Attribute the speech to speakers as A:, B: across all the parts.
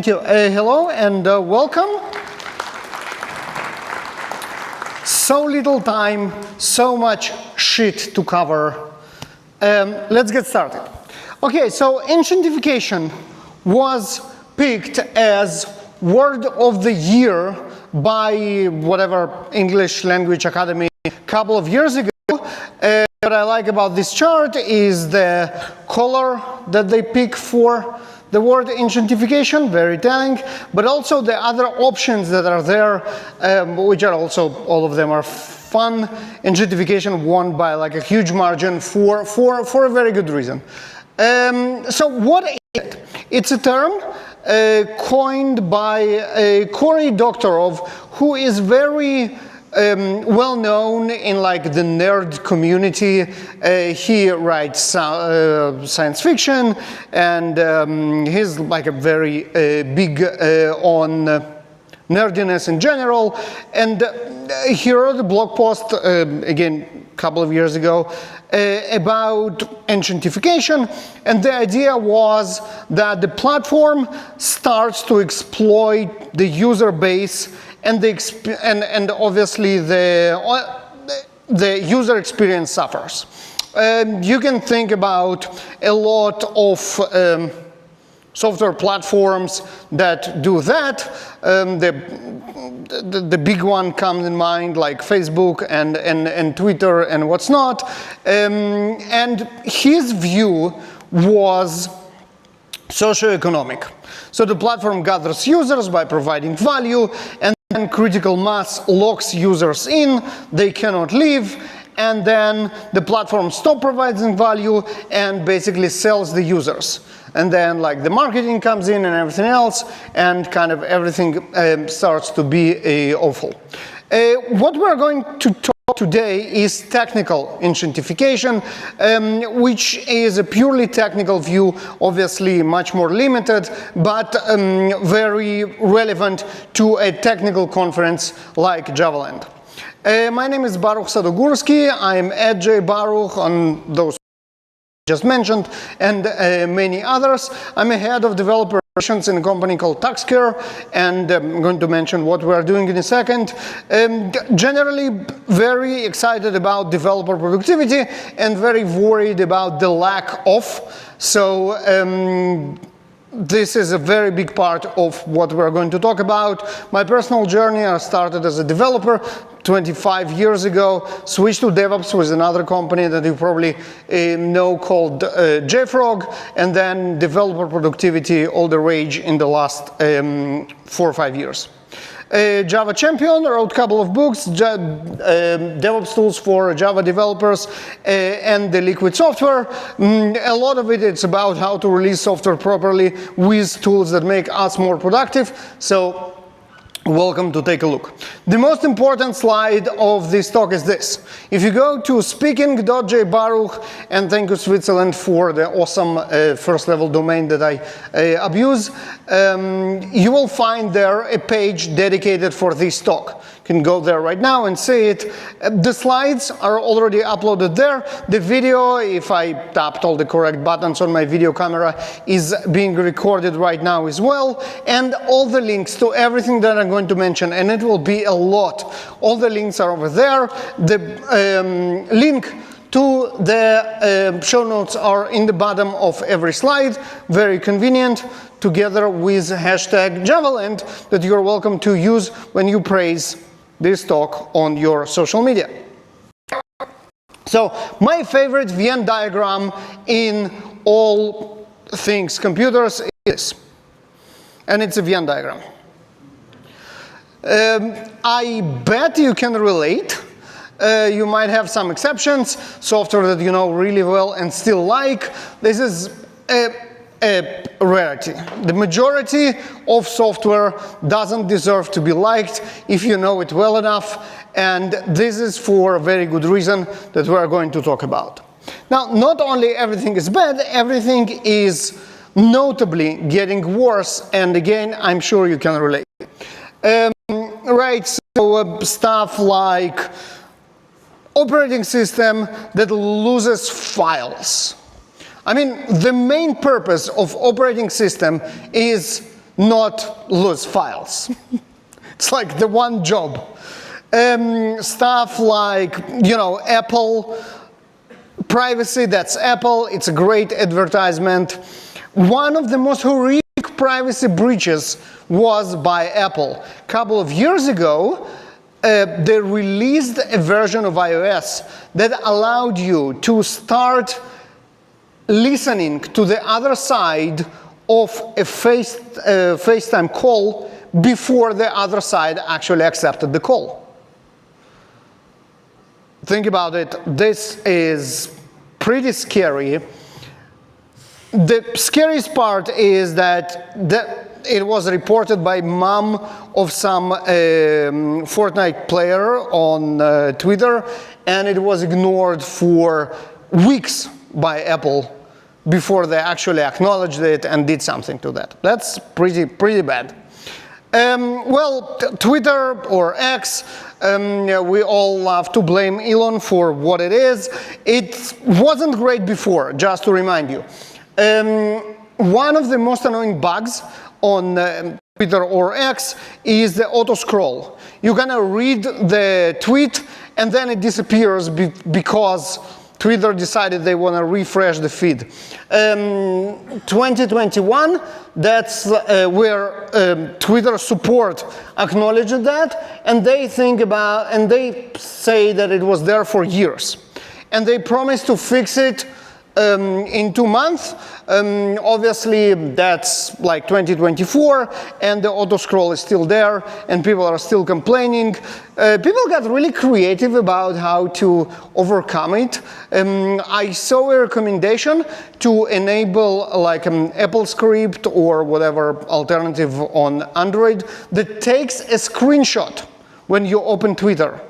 A: Thank you. Hello and welcome. So little time, so much shit to cover. Let's get started. Okay, so Enshittification was picked as Word of the Year by whatever English Language Academy a couple of years ago. What I like about this chart is the color that they pick for the word Enshittification, very telling, but also the other options that are there, which are also, all of them are fun. Enshittification won by like a huge margin for a very good reason. So what is it? It's a term coined by Cory Doctorow, who is very well known in like the nerd community. He writes science fiction, and he's like a very big on nerdiness in general. And he wrote a blog post again a couple of years ago about Ancientification, and the idea was that the platform starts to exploit the user base and obviously the user experience suffers. You can think about a lot of software platforms that do that. The big one comes in mind, like Facebook and Twitter and what's not. And his view was socioeconomic. So the platform gathers users by providing value, and then critical mass locks users in, they cannot leave, and then the platform stops providing value and basically sells the users. And then like the marketing comes in and everything else, and kind of everything starts to be awful. What we're going to talk today is technical Enshittification, which is a purely technical view, obviously much more limited, but very relevant to a technical conference like JavaLand. My name is Baruch Sadogurski. I'm at JBaruch on those just mentioned, and many others. I'm a head of developer relations in a company called TaxCare, and I'm going to mention what we are doing in a second. Generally, very excited about developer productivity and very worried about the lack of. So this is a very big part of what we're going to talk about. My personal journey, I started as a developer 25 years ago, switched to DevOps with another company that you probably know called JFrog, and then developer productivity, all the rage in the last 4 or 5 years. Java champion, wrote a couple of books, DevOps tools for Java developers, and the Liquid software. A lot of it's about how to release software properly with tools that make us more productive. So welcome to take a look. The most important slide of this talk is this. If you go to speaking.jbaruch, and thank you Switzerland for the awesome first level domain that I abuse, you will find there a page dedicated for this talk. You can go there right now and see it. The slides are already uploaded there. The video, if I tapped all the correct buttons on my video camera, is being recorded right now as well. And all the links to everything that I'm going to mention, and it will be a lot. All the links are over there. The link to the show notes are in the bottom of every slide. Very convenient, together with hashtag JavaLand that you're welcome to use when you praise this talk on your social media. So my favorite Venn diagram in all things computers is this. And it's a Venn diagram. I bet you can relate. You might have some exceptions, software that you know really well and still like. This is a rarity. The majority of software doesn't deserve to be liked if you know it well enough, and this is for a very good reason that we are going to talk about. Now, not only everything is bad, everything is notably getting worse, and again, I'm sure you can relate. Right, so stuff like operating system that loses files. I mean, the main purpose of operating system is not lose files. It's like the one job. Stuff like, you know, Apple privacy, that's Apple. It's a great advertisement. One of the most horrific privacy breaches was by Apple. A couple of years ago, they released a version of iOS that allowed you to start listening to the other side of a FaceTime call before the other side actually accepted the call. Think about it. This is pretty scary. The scariest part is that it was reported by mom of some Fortnite player on Twitter, and it was ignored for weeks by Apple before they actually acknowledged it and did something to that. That's pretty bad. Well, Twitter or X, we all love to blame Elon for what it is. It wasn't great before, just to remind you. One of the most annoying bugs on Twitter or X is the auto scroll. You're gonna read the tweet and then it disappears because Twitter decided they want to refresh the feed. 2021, that's where Twitter support acknowledged that, and they say that it was there for years. And they promised to fix it in 2 months. Obviously, that's like 2024, and the auto scroll is still there, and people are still complaining. People got really creative about how to overcome it. I saw a recommendation to enable like an Apple script or whatever alternative on Android that takes a screenshot when you open Twitter.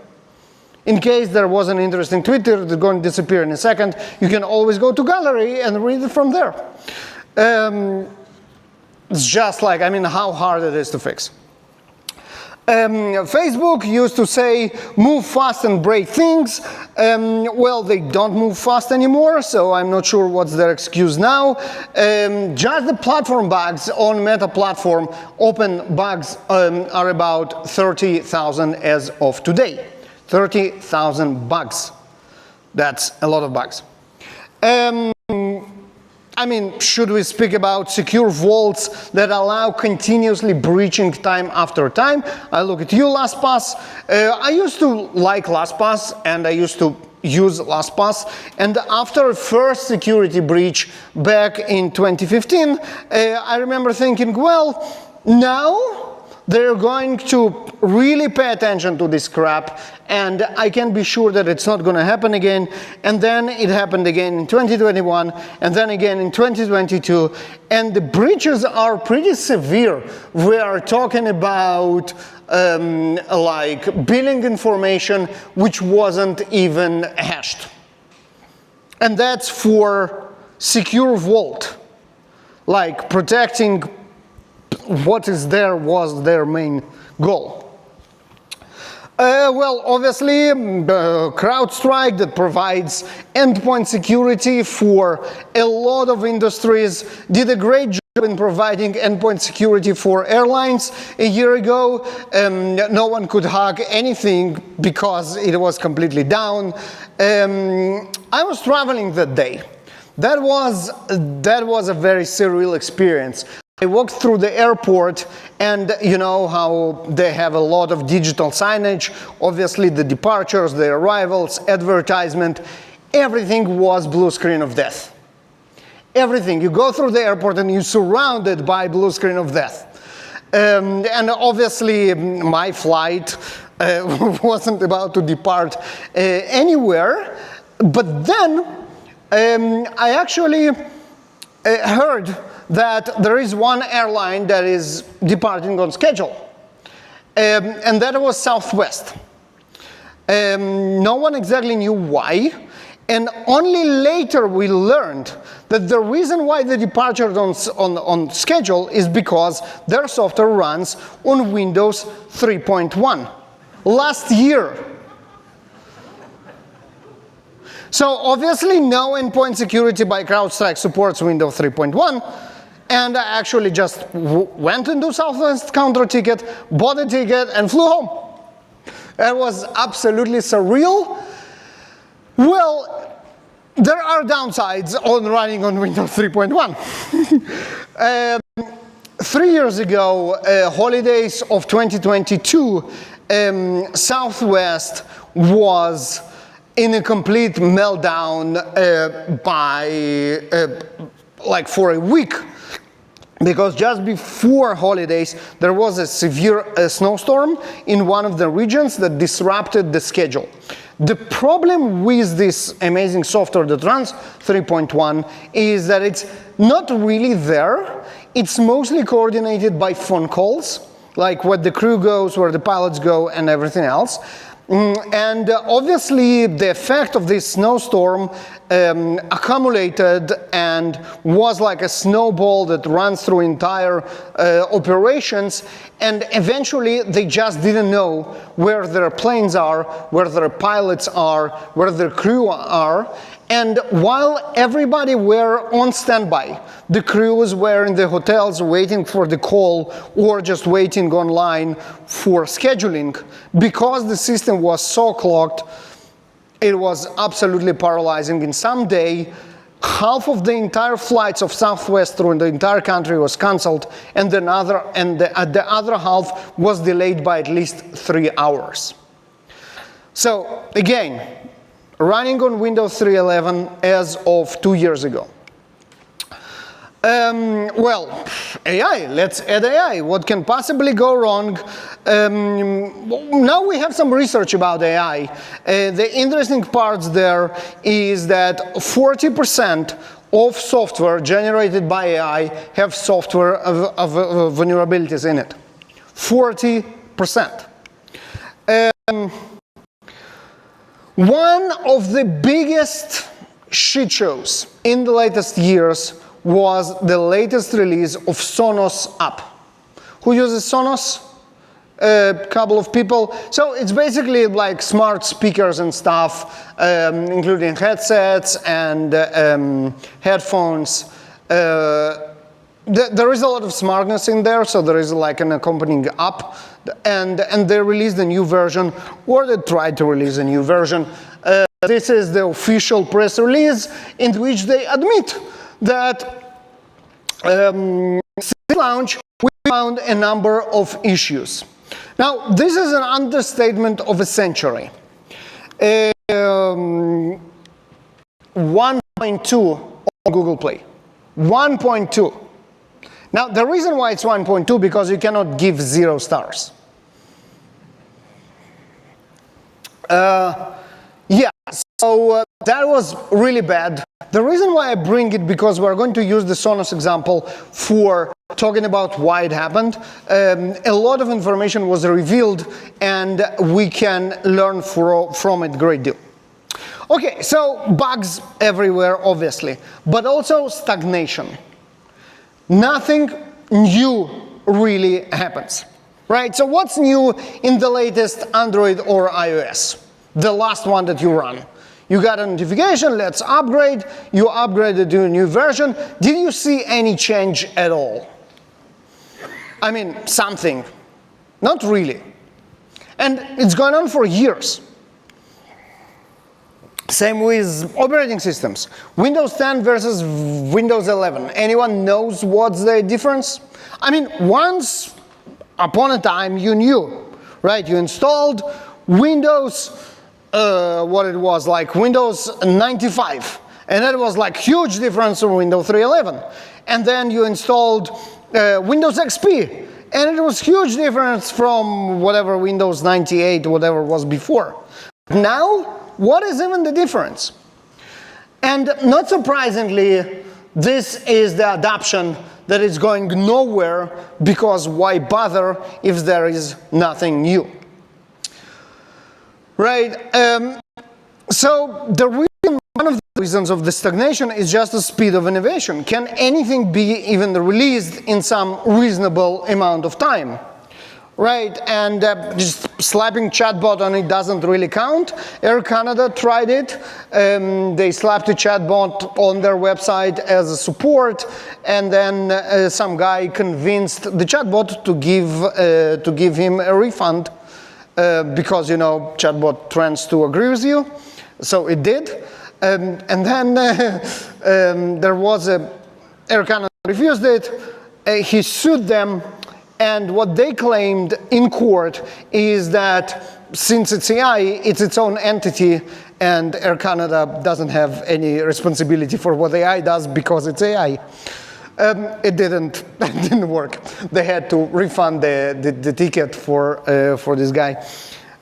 A: In case there was an interesting Twitter that's going to disappear in a second, you can always go to gallery and read it from there. It's just like, I mean, how hard it is to fix. Facebook used to say, move fast and break things. Well, they don't move fast anymore, so I'm not sure what's their excuse now. Just the platform bugs on Meta platform, open bugs are about 30,000 as of today. 30,000 bugs. That's a lot of bugs. I mean, should we speak about secure vaults that allow continuously breaching time after time? I look at you, LastPass. I used to like LastPass, and I used to use LastPass. And after first security breach back in 2015, I remember thinking, well, now they're going to really pay attention to this crap, and I can be sure that it's not going to happen again. And then it happened again in 2021, and then again in 2022, and the breaches are pretty severe. We are talking about like billing information which wasn't even hashed. And that's for secure vault, like protecting what is there was their main goal. Well, obviously, CrowdStrike that provides endpoint security for a lot of industries did a great job in providing endpoint security for airlines a year ago. No one could hack anything because it was completely down. I was traveling that day. That was a very surreal experience. I walked through the airport, and you know how they have a lot of digital signage, obviously the departures, the arrivals, advertisement, everything was blue screen of death. Everything. You go through the airport and you're surrounded by blue screen of death. And obviously my flight wasn't about to depart anywhere, but then I actually heard that there is one airline that is departing on schedule, and that was Southwest. No one exactly knew why, and only later we learned that the reason why the departure on schedule is because their software runs on Windows 3.1 last year. So obviously no endpoint security by CrowdStrike supports Windows 3.1, And I actually just went into Southwest counter ticket, bought a ticket, and flew home. It was absolutely surreal. Well, there are downsides on running on Windows 3.1. 3 years ago, holidays of 2022, Southwest was in a complete meltdown like for a week. Because just before holidays, there was a severe snowstorm in one of the regions that disrupted the schedule. The problem with this amazing software that runs 3.1 is that it's not really there. It's mostly coordinated by phone calls, like where the crew goes, where the pilots go, and everything else. And obviously, the effect of this snowstorm accumulated and was like a snowball that runs through entire operations, and eventually they just didn't know where their planes are, where their pilots are, where their crew are. And while everybody were on standby, the crews were in the hotels waiting for the call or just waiting online for scheduling, because the system was so clogged, it was absolutely paralyzing. In some day, half of the entire flights of Southwest through the entire country was cancelled, and the other half was delayed by at least 3 hours. So again, running on Windows 3.11 as of 2 years ago. Well, AI, let's add AI. What can possibly go wrong? Now we have some research about AI. The interesting part there is that 40% of software generated by AI have software of vulnerabilities in it. 40%. One of the biggest shit shows in the latest years was the latest release of Sonos app. Who uses Sonos? A couple of people. So it's basically like smart speakers and stuff, including headsets and headphones. There is a lot of smartness in there, so there is like an accompanying app, and they released a new version, or they tried to release a new version. This is the official press release in which they admit that since launch we found a number of issues. Now, this is an understatement of a century. 1.2 on Google Play. 1.2. Now, the reason why it's 1.2 because you cannot give 0 stars. Yeah, so that was really bad. The reason why I bring it, because we're going to use the Sonos example for talking about why it happened. A lot of information was revealed, and we can learn from it a great deal. Okay, so bugs everywhere, obviously, but also stagnation. Nothing new really happens, right? So what's new in the latest Android or iOS? The last one that you run. You got a notification, let's upgrade. You upgraded to a new version. Did you see any change at all? I mean, something. Not really. And it's going on for years. Same with operating systems. Windows 10 versus Windows 11. Anyone knows what's the difference? I mean, once upon a time you knew, right? You installed Windows, what it was like, Windows 95. And that was like huge difference from Windows 3.11. And then you installed Windows XP. And it was huge difference from whatever Windows 98, whatever was before. Now, what is even the difference? And not surprisingly, this is the adoption that is going nowhere, because why bother if there is nothing new? Right? So one of the reasons of the stagnation is just the speed of innovation. Can anything be even released in some reasonable amount of time? right? And just slapping chatbot on it doesn't really count. Air Canada tried it. They slapped a chatbot on their website as a support, and then some guy convinced the chatbot to give him a refund because, you know, chatbot tends to agree with you. So it did. And then there was Air Canada refused it. He sued them. And what they claimed in court is that since it's AI, it's its own entity, and Air Canada doesn't have any responsibility for what AI does because it's AI. It didn't work. They had to refund the ticket for this guy.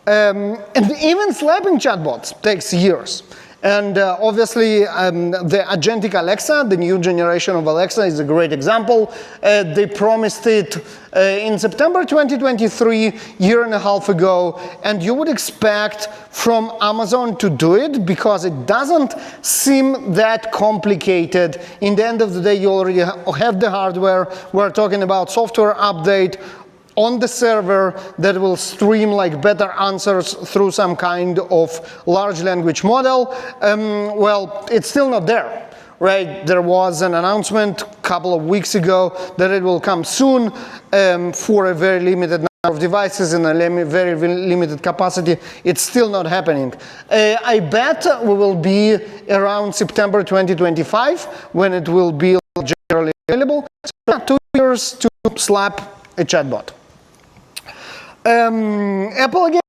A: And even slapping chatbots takes years. And obviously, the agentic Alexa, the new generation of Alexa, is a great example. They promised it in September 2023, year and a half ago, and you would expect from Amazon to do it because it doesn't seem that complicated. In the end of the day, you already have the hardware. We're talking about software update on the server that will stream like better answers through some kind of large language model. Well, it's still not there, right? There was an announcement a couple of weeks ago that it will come soon for a very limited number of devices in a very limited capacity. It's still not happening. I bet we will be around September 2025 when it will be generally available. So 2 years to slap a chatbot. Apple again,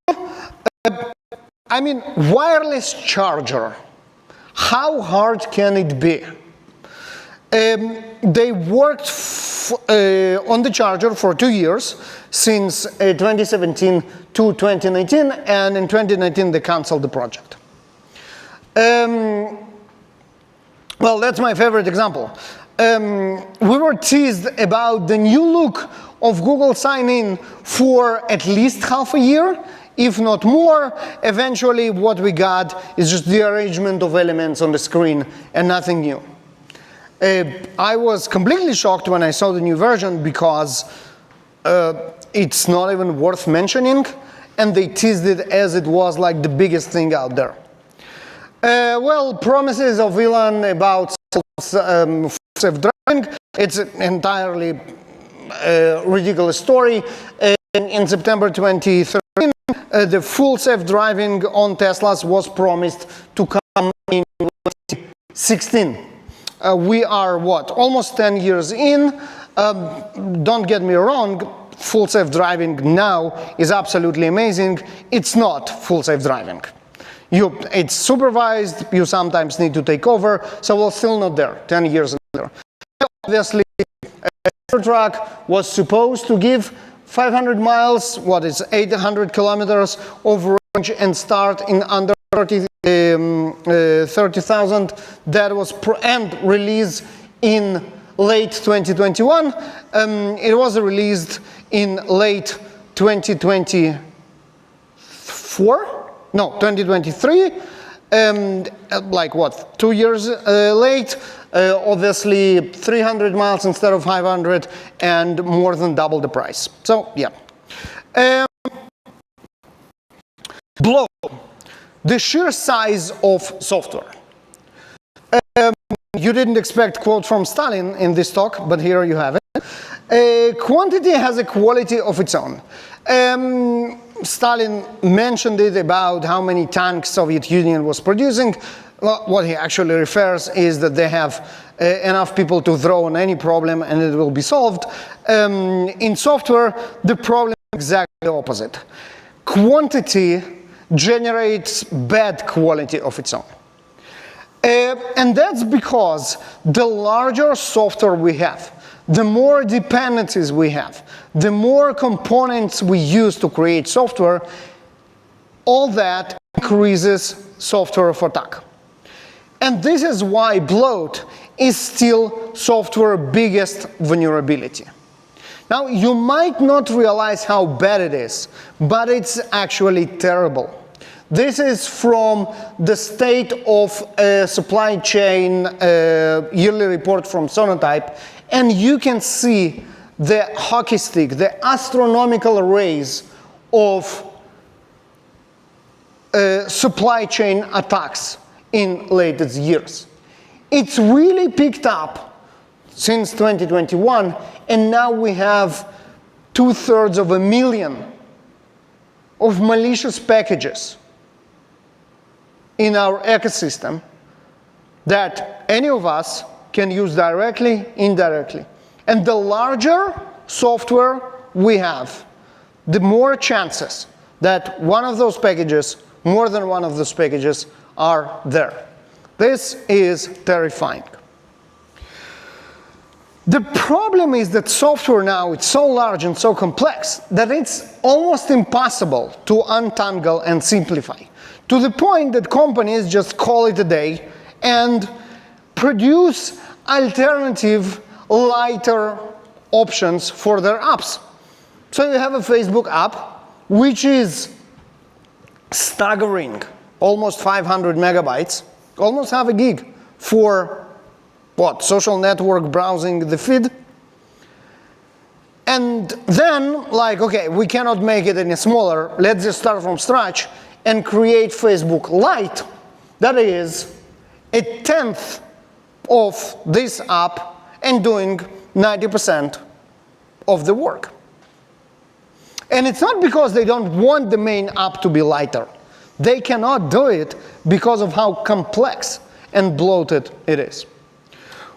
A: I mean, wireless charger. How hard can it be? They worked on the charger for 2 years, since 2017 to 2019, and in 2019 they canceled the project. Well, that's my favorite example. We were teased about the new look of Google sign-in for at least half a year, if not more. Eventually, what we got is just the arrangement of elements on the screen and nothing new. I was completely shocked when I saw the new version because it's not even worth mentioning, and they teased it as it was like the biggest thing out there. Well, promises of Elon about self-driving, it's an entirely ridiculous story. In September 2013, the full self-driving on Teslas was promised to come in 2016. We are, what, almost 10 years in. Don't get me wrong, full self-driving now is absolutely amazing. It's not full self-driving. It's supervised, you sometimes need to take over, so we're still not there, 10 years later. Obviously, a truck was supposed to give 500 miles, what is 800 kilometers of range and start in under 30,000. That was and released in late 2021. It was released in late 2024? No, 2023. Like what, 2 years late? Obviously 300 miles instead of 500 and more than double the price. So yeah. Bloat, the sheer size of software. You didn't expect quote from Stalin in this talk, but here you have it. Quantity has a quality of its own. Stalin mentioned it about how many tanks Soviet Union was producing. Well, what he actually refers is that they have enough people to throw on any problem and it will be solved. In software, the problem is exactly the opposite. Quantity generates bad quality of its own. And that's because the larger software we have, the more dependencies we have, the more components we use to create software, all that increases software of attack. And this is why bloat is still software's biggest vulnerability. Now, you might not realize how bad it is, but it's actually terrible. This is from the State of Supply Chain yearly report from Sonotype, and you can see the hockey stick, the astronomical rise of supply chain attacks in latest years. It's really picked up since 2021, and now we have 2/3 of malicious packages in our ecosystem that any of us can use directly, indirectly. And the larger software we have, the more chances that one of those packages, more than one of those packages, are there. This is terrifying. The problem is that software now is so large and so complex that it's almost impossible to untangle and simplify, to the point that companies just call it a day and produce alternative, lighter options for their apps. So you have a Facebook app, which is staggering, almost 500 megabytes, almost half a gig for what? Social network browsing the feed. And then, like, okay, we cannot make it any smaller. Let's just start from scratch and create Facebook Lite. That is a 1/10 of this app and doing 90% of the work. And it's not because they don't want the main app to be lighter. They cannot do it because of how complex and bloated it is.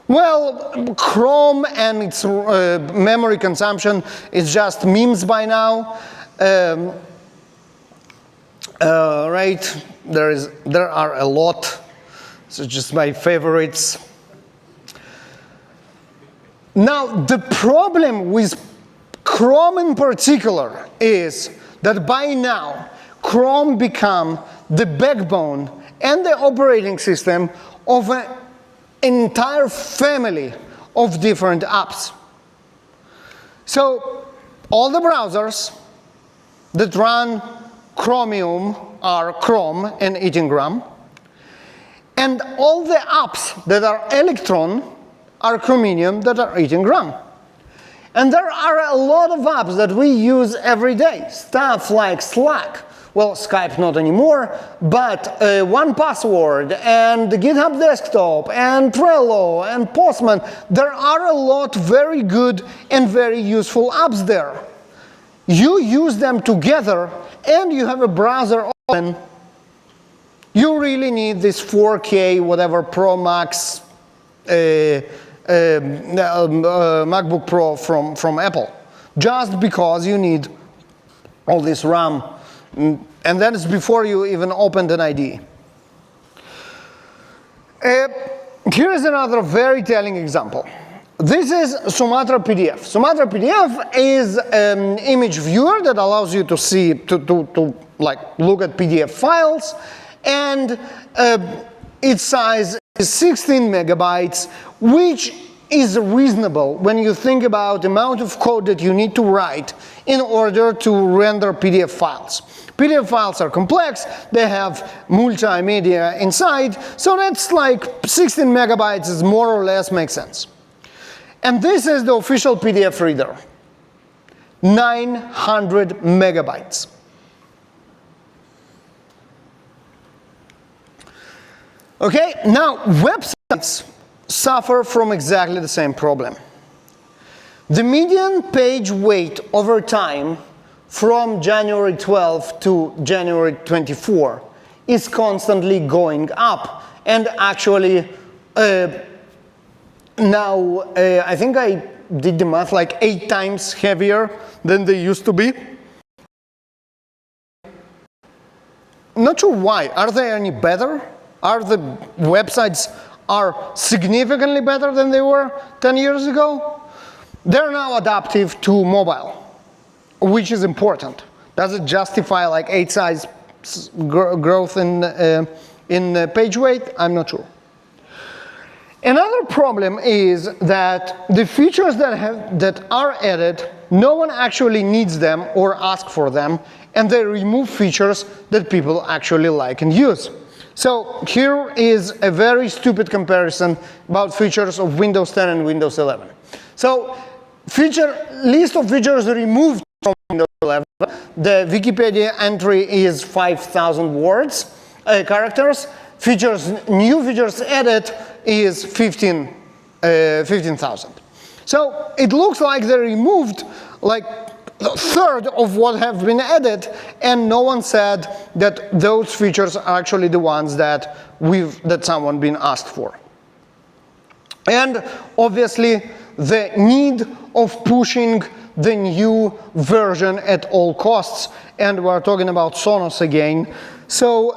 A: Well, Chrome and its memory consumption is just memes by now. Right? There are a lot. So just my favorites. Now, the problem with Chrome in particular is that by now, Chrome become the backbone and the operating system of an entire family of different apps. So all the browsers that run Chromium are Chrome and Eatingram, and all the apps that are Electron are Chromium that are Eatingram. And there are a lot of apps that we use every day, stuff like Slack. Well, Skype not anymore, but 1Password and GitHub Desktop and Trello and Postman. There are a lot very good and very useful apps there. You use them together and you have a browser open. You really need this 4K, whatever, Pro Max MacBook Pro from Apple, just because you need all this RAM. And that is before you even opened an IDE. Here is another very telling example. This is Sumatra PDF. Sumatra PDF is an image viewer that allows you to see, to like look at PDF files, and its size is 16 megabytes, which is reasonable when you think about the amount of code that you need to write in order to render PDF files. PDF files are complex, they have multimedia inside, so that's like 16 megabytes is more or less makes sense. And this is the official PDF reader, 900 megabytes. Okay, now websites suffer from exactly the same problem. The median page weight over time from January 12 to January 24 is constantly going up. And actually, now I think I did the math, like 8 times heavier than they used to be. Not sure why. Are they any better? Are the websites significantly better than they were 10 years ago? They're now adaptive to mobile, which is important. Does it justify like 8 size growth in page weight? I'm not sure. Another problem is that the features that are added, no one actually needs them or asks for them, and they remove features that people actually like and use. So here is a very stupid comparison about features of Windows 10 and Windows 11. So list of features removed from Windows 11. The Wikipedia entry is 5,000 words, characters. New features added is 15,000. So it looks like they removed like a third of what have been added, and no one said that those features are actually the ones that someone been asked for. And obviously, the need of pushing the new version at all costs, and we're talking about Sonos again. So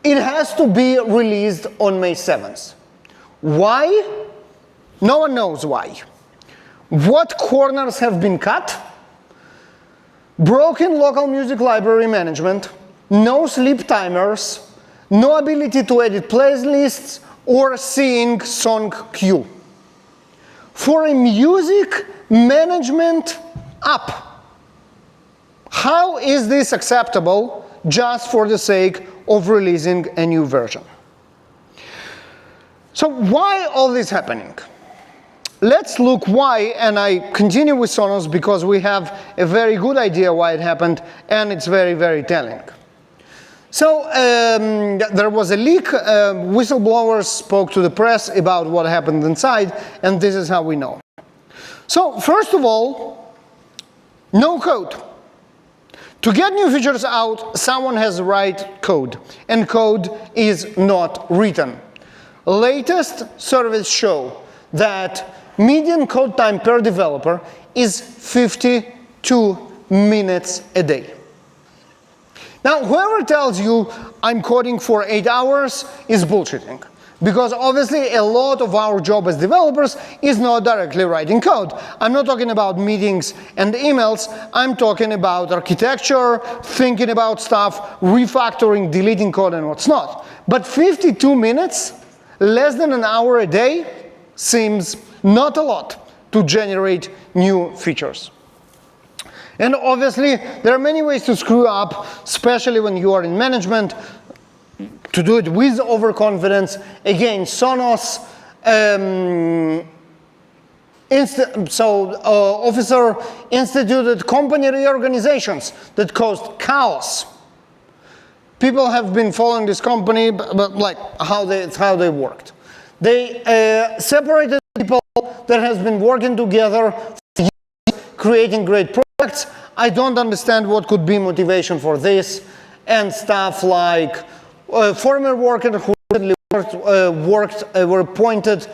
A: it has to be released on May 7th. Why? No one knows why. What corners have been cut? Broken local music library management, no sleep timers, no ability to edit playlists or seeing song queue. For a music management app, how is this acceptable just for the sake of releasing a new version? So why all this happening? Let's look why, and I continue with Sonos because we have a very good idea why it happened, and it's very, very telling. So there was a leak, whistleblowers spoke to the press about what happened inside, and this is how we know. So first of all, no code. To get new features out, someone has to write code, and code is not written. Latest surveys show that median code time per developer is 52 minutes a day. Now, whoever tells you I'm coding for 8 hours is bullshitting, because obviously a lot of our job as developers is not directly writing code. I'm not talking about meetings and emails, I'm talking about architecture, thinking about stuff, refactoring, deleting code and what's not. But 52 minutes, less than an hour a day, seems not a lot to generate new features. And obviously, there are many ways to screw up, especially when you are in management, to do it with overconfidence. Again, Sonos, officer instituted company reorganizations that caused chaos. People have been following this company, but like how they worked. They separated people that has been working together, creating great products. I don't understand what could be motivation for this, and stuff like former workers who were pointed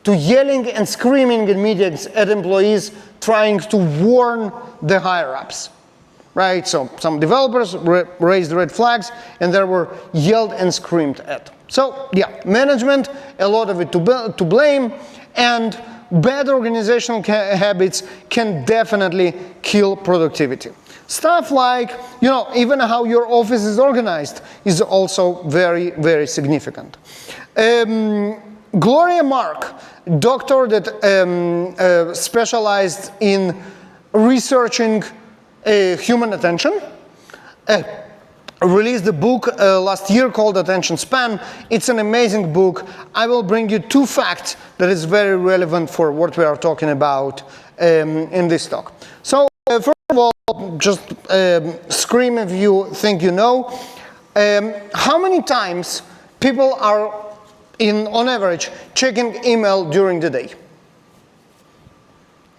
A: to yelling and screaming in meetings at employees trying to warn the higher-ups. Right, so some developers raised red flags and they were yelled and screamed at. So yeah, management, a lot of it to blame, and bad organizational habits can definitely kill productivity. Stuff like, even how your office is organized is also very, very significant. Gloria Mark, doctor that specialized in researching human attention, released a book last year called Attention Span. It's an amazing book. I will bring you 2 facts that is very relevant for what we are talking about in this talk. So first of all, just scream if you think you know. How many times people are, on average, checking email during the day?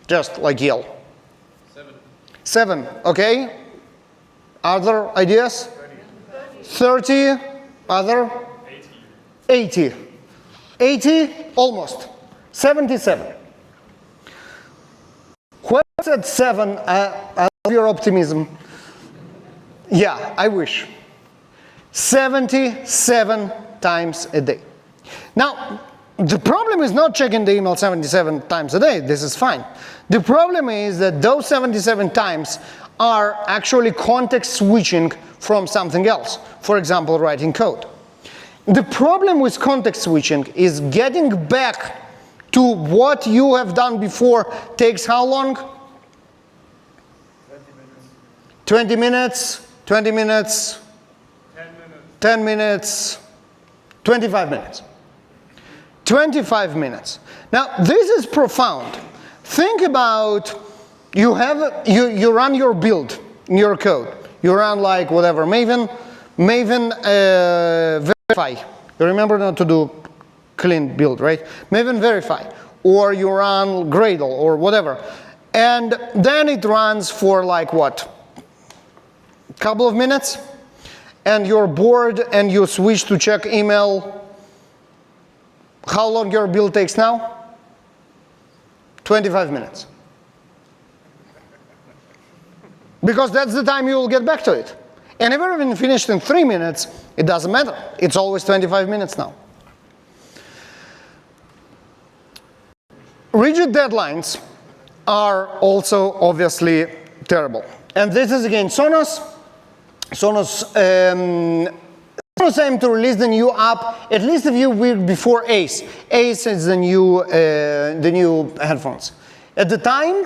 A: Just like yell. 7, okay. Other ideas? 30, other? 80. 80, almost. 77. Whoever said 7, I love your optimism. Yeah, I wish. 77 times a day. Now, the problem is not checking the email 77 times a day. This is fine. The problem is that those 77 times are actually context switching from something else. For example, writing code. The problem with context switching is getting back to what you have done before takes how long? 20 minutes, 20 minutes, 10 minutes, 10 minutes, 25 minutes. 25 minutes. Now, this is profound. Think about, you run your build in your code. You run like whatever, Maven verify. You remember not to do clean build, right? Maven verify. Or you run Gradle or whatever. And then it runs for like what? Couple of minutes? And you're bored and you switch to check email. How long your build takes now? 25 minutes. Because that's the time you will get back to it. And if everything finished in 3 minutes, it doesn't matter. It's always 25 minutes now. Rigid deadlines are also obviously terrible. And this is again Sonos. Sonos aim to release the new app at least a few weeks before ACE. ACE is the new headphones. At the time,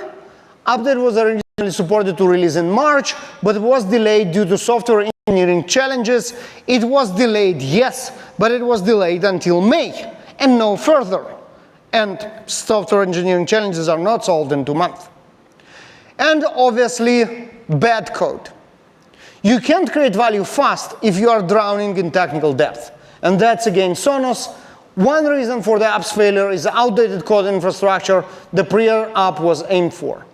A: update was originally supported to release in March, but was delayed due to software engineering challenges. It was delayed, yes, but it was delayed until May and no further. And software engineering challenges are not solved in 2 months. And obviously, bad code. You can't create value fast if you are drowning in technical depth. And that's again Sonos. One reason for the app's failure is the outdated code infrastructure the prior app was aimed for.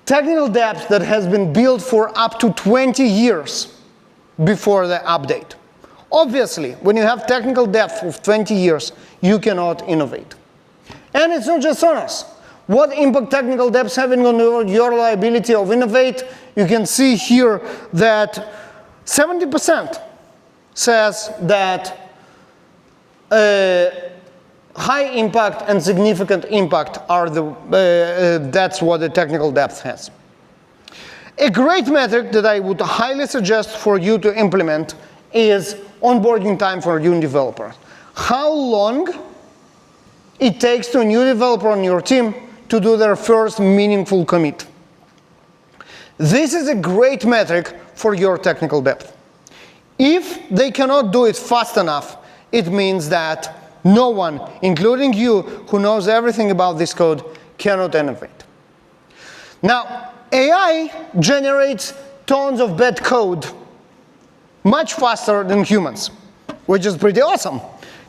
A: Technical depth that has been built for up to 20 years before the update. Obviously, when you have technical depth of 20 years, you cannot innovate. And it's not just Sonos. What impact technical depths having on your reliability of innovate? You can see here that 70% says that high impact and significant impact are that's what the technical depth has. A great metric that I would highly suggest for you to implement is onboarding time for new developers. How long it takes to a new developer on your team to do their first meaningful commit. This is a great metric for your technical depth. If they cannot do it fast enough, it means that no one, including you, who knows everything about this code, cannot innovate. Now, AI generates tons of bad code much faster than humans, which is pretty awesome.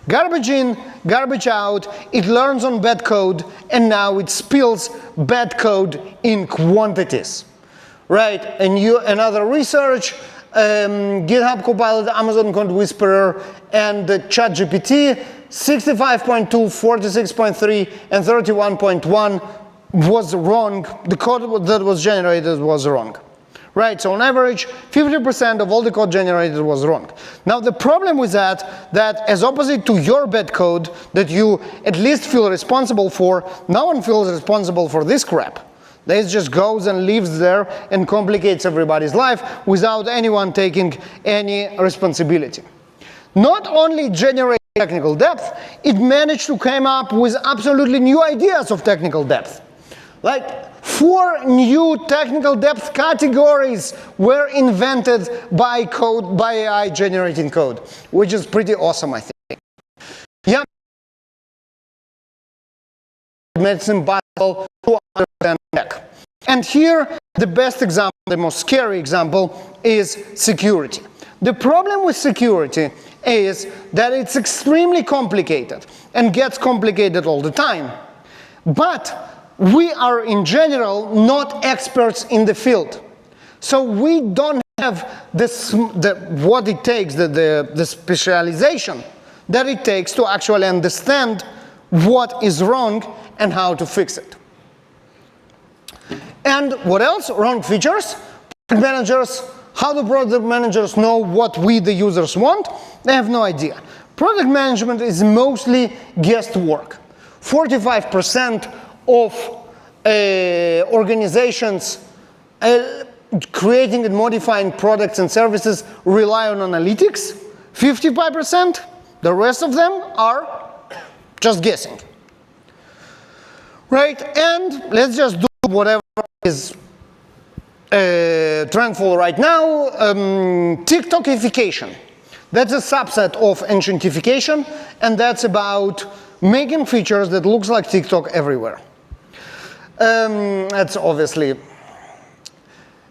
A: Garbage in, garbage out, it learns on bad code, and now it spills bad code in quantities, right? And other research, GitHub Copilot, Amazon Code Whisperer, and the ChatGPT, 65.2, 46.3, and 31.1 was wrong. The code that was generated was wrong. Right, so on average, 50% of all the code generated was wrong. Now the problem with that as opposite to your bad code that you at least feel responsible for, no one feels responsible for this crap. This just goes and lives there and complicates everybody's life without anyone taking any responsibility. Not only generate technical depth, it managed to come up with absolutely new ideas of technical depth. Like 4 new technical depth categories were invented by AI generating code, which is pretty awesome, I think. Yeah, medicine battle to understand tech. And here, the best example, the most scary example, is security. The problem with security is that it's extremely complicated and gets complicated all the time. But we are, in general, not experts in the field. So we don't have what it takes, the specialization that it takes to actually understand what is wrong and how to fix it. And what else? Wrong features. Product managers, how do product managers know what we, the users, want? They have no idea. Product management is mostly guesswork. 45% of organizations creating and modifying products and services rely on analytics. 55%, the rest of them are just guessing. Right? And let's just do whatever is trendful right now. TikTokification. That's a subset of Enshittification, and that's about making features that looks like TikTok everywhere. That's obviously.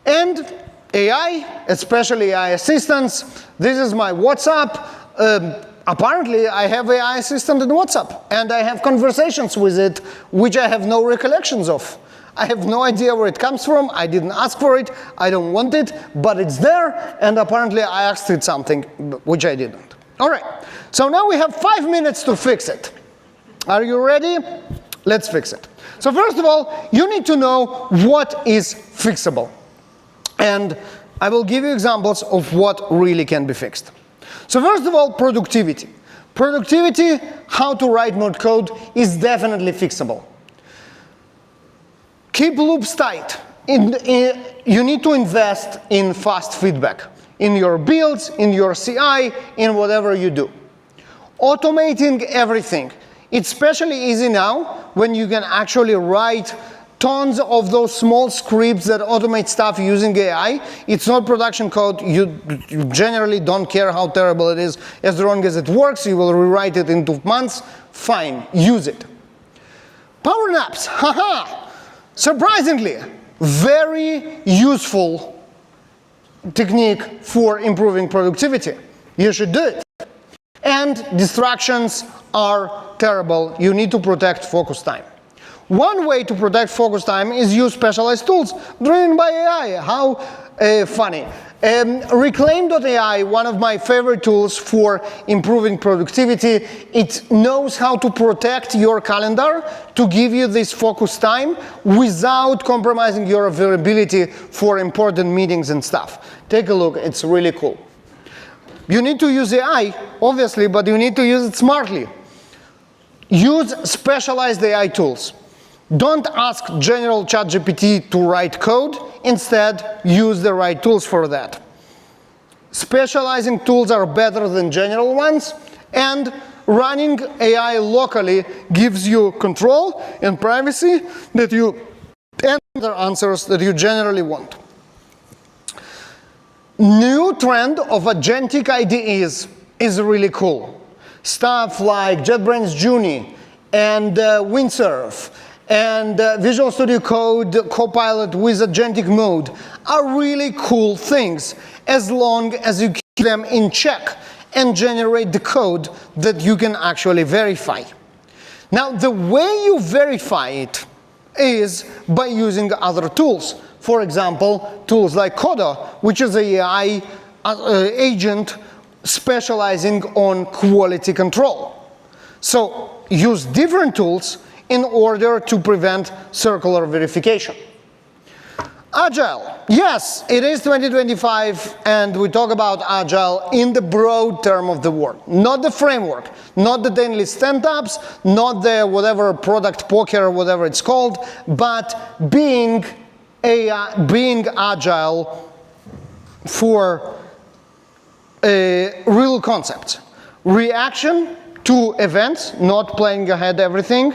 A: And AI, especially AI assistants. This is my WhatsApp. Apparently, I have AI assistant in WhatsApp, and I have conversations with it, which I have no recollections of. I have no idea where it comes from. I didn't ask for it. I don't want it, but it's there, and apparently I asked it something, which I didn't. All right, so now we have 5 minutes to fix it. Are you ready? Let's fix it. So first of all, you need to know what is fixable. And I will give you examples of what really can be fixed. So first of all, productivity. Productivity, how to write more code, is definitely fixable. Keep loops tight. You need to invest in fast feedback in your builds, in your CI, in whatever you do. Automating everything. It's especially easy now when you can actually write tons of those small scripts that automate stuff using AI. It's not production code. You generally don't care how terrible it is. As long as it works, you will rewrite it in 2 months. Fine, use it. Power naps, haha. Surprisingly, very useful technique for improving productivity. You should do it. And distractions are terrible. You need to protect focus time. One way to protect focus time is use specialized tools driven by AI. How funny. Reclaim.ai, one of my favorite tools for improving productivity, it knows how to protect your calendar to give you this focus time without compromising your availability for important meetings and stuff. Take a look, it's really cool. You need to use AI, obviously, but you need to use it smartly. Use specialized AI tools. Don't ask general ChatGPT to write code. Instead, use the right tools for that. Specializing tools are better than general ones, and running AI locally gives you control and privacy that you and other answers that you generally want. New trend of agentic IDEs is really cool. Stuff like JetBrains Juni and Windsurf and Visual Studio Code Copilot with agentic mode are really cool things as long as you keep them in check and generate the code that you can actually verify. Now, the way you verify it is by using other tools. For example, tools like Coda, which is an AI agent specializing on quality control. So use different tools in order to prevent circular verification. Agile. Yes, it is 2025, and we talk about Agile in the broad term of the word. Not the framework, not the daily stand-ups, not the whatever product poker, whatever it's called, but being Agile for real concepts. Reaction to events, not planning ahead everything.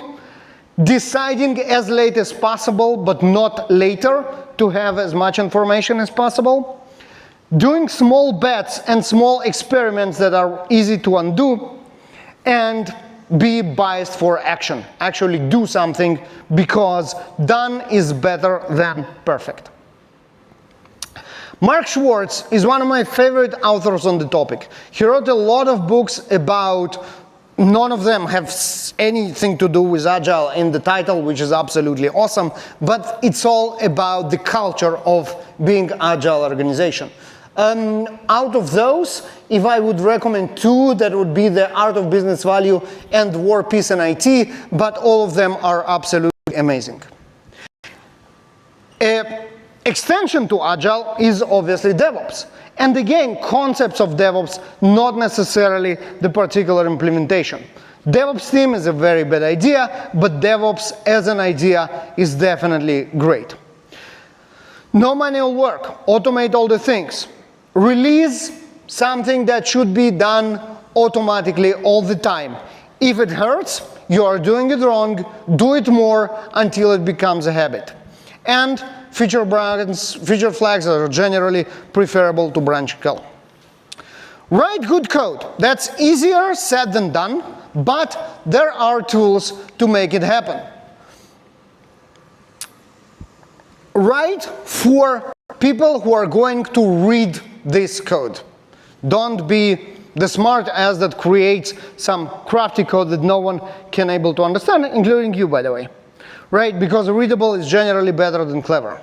A: Deciding as late as possible, but not later, to have as much information as possible. Doing small bets and small experiments that are easy to undo. And be biased for action. Actually do something, because done is better than perfect. Mark Schwartz is one of my favorite authors on the topic. He wrote a lot of books about, none of them have anything to do with Agile in the title, which is absolutely awesome, but it's all about the culture of being Agile organization. Out of those, if I would recommend two, that would be The Art of Business Value and War, Peace, and IT, but all of them are absolutely amazing. Extension to Agile is obviously DevOps. And again, concepts of DevOps, not necessarily the particular implementation. DevOps team is a very bad idea, but DevOps as an idea is definitely great. No manual work, automate all the things. Release something that should be done automatically all the time. If it hurts, you are doing it wrong, do it more until it becomes a habit. And feature flags are generally preferable to branch call. Write good code. That's easier said than done, but there are tools to make it happen. Write for people who are going to read this code. Don't be the smart ass that creates some crafty code that no one can able to understand, including you, by the way. Right? Because readable is generally better than clever.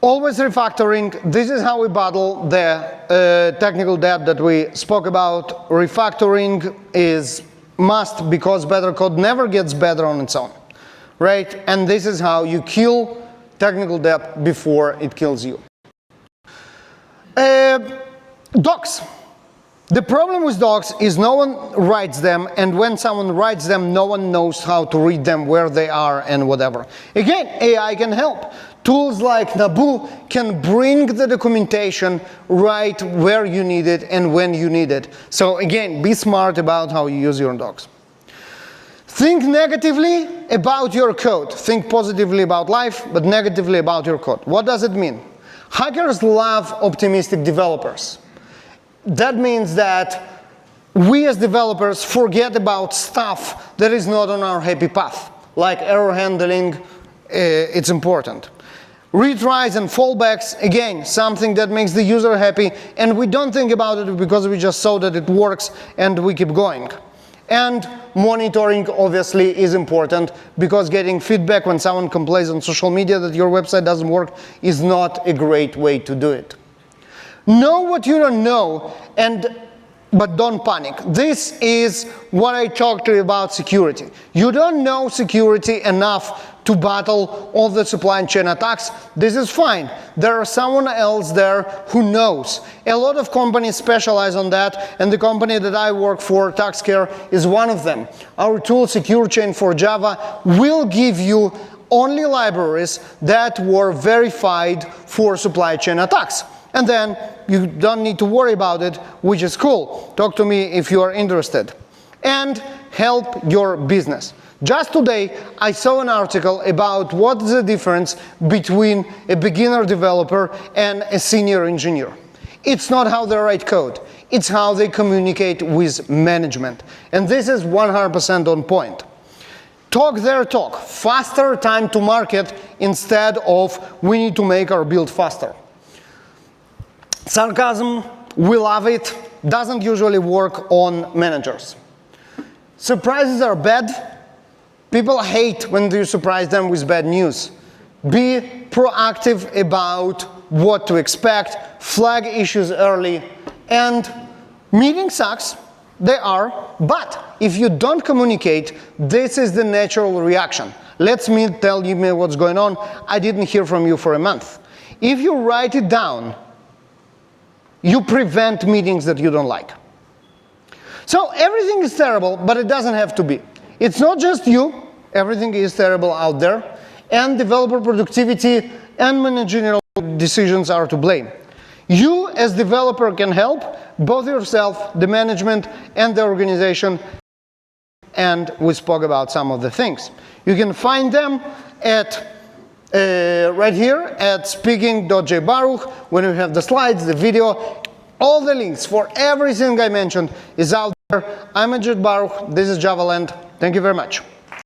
A: Always refactoring. This is how we battle the technical debt that we spoke about. Refactoring is must because better code never gets better on its own. Right? And this is how you kill technical debt before it kills you. Docs. The problem with docs is no one writes them, and when someone writes them, no one knows how to read them, where they are, and whatever. Again, AI can help. Tools like Naboo can bring the documentation right where you need it and when you need it. So again, be smart about how you use your docs. Think negatively about your code. Think positively about life, but negatively about your code. What does it mean? Hackers love optimistic developers. That means that we as developers forget about stuff that is not on our happy path, like error handling. It's important. Retries and fallbacks, again, something that makes the user happy, and we don't think about it because we just saw that it works and we keep going. And monitoring, obviously, is important because getting feedback when someone complains on social media that your website doesn't work is not a great way to do it. Know what you don't know, but don't panic. This is what I talked to you about security. You don't know security enough to battle all the supply chain attacks. This is fine. There is someone else there who knows. A lot of companies specialize on that, and the company that I work for, TaxCare, is one of them. Our tool, SecureChain for Java, will give you only libraries that were verified for supply chain attacks. And then you don't need to worry about it, which is cool. Talk to me if you are interested. And help your business. Just today, I saw an article about what's the difference between a beginner developer and a senior engineer. It's not how they write code. It's how they communicate with management. And this is 100% on point. Talk their talk. Faster time to market instead of we need to make our build faster. Sarcasm, we love it, doesn't usually work on managers. Surprises are bad. People hate when you surprise them with bad news. Be proactive about what to expect, flag issues early, and meeting sucks, they are, but if you don't communicate, this is the natural reaction. Let me tell you what's going on, I didn't hear from you for a month. If you write it down, you prevent meetings that you don't like. So everything is terrible, but it doesn't have to be. It's not just you, everything is terrible out there, and developer productivity and managerial decisions are to blame. You as developer can help both yourself, the management, and the organization, and we spoke about some of the things. You can find them at right here at speaking.jbaruch. When you have the slides, the video, all the links for everything I mentioned is out there. I'm Ajit Baruch. This is JavaLand. Thank you very much.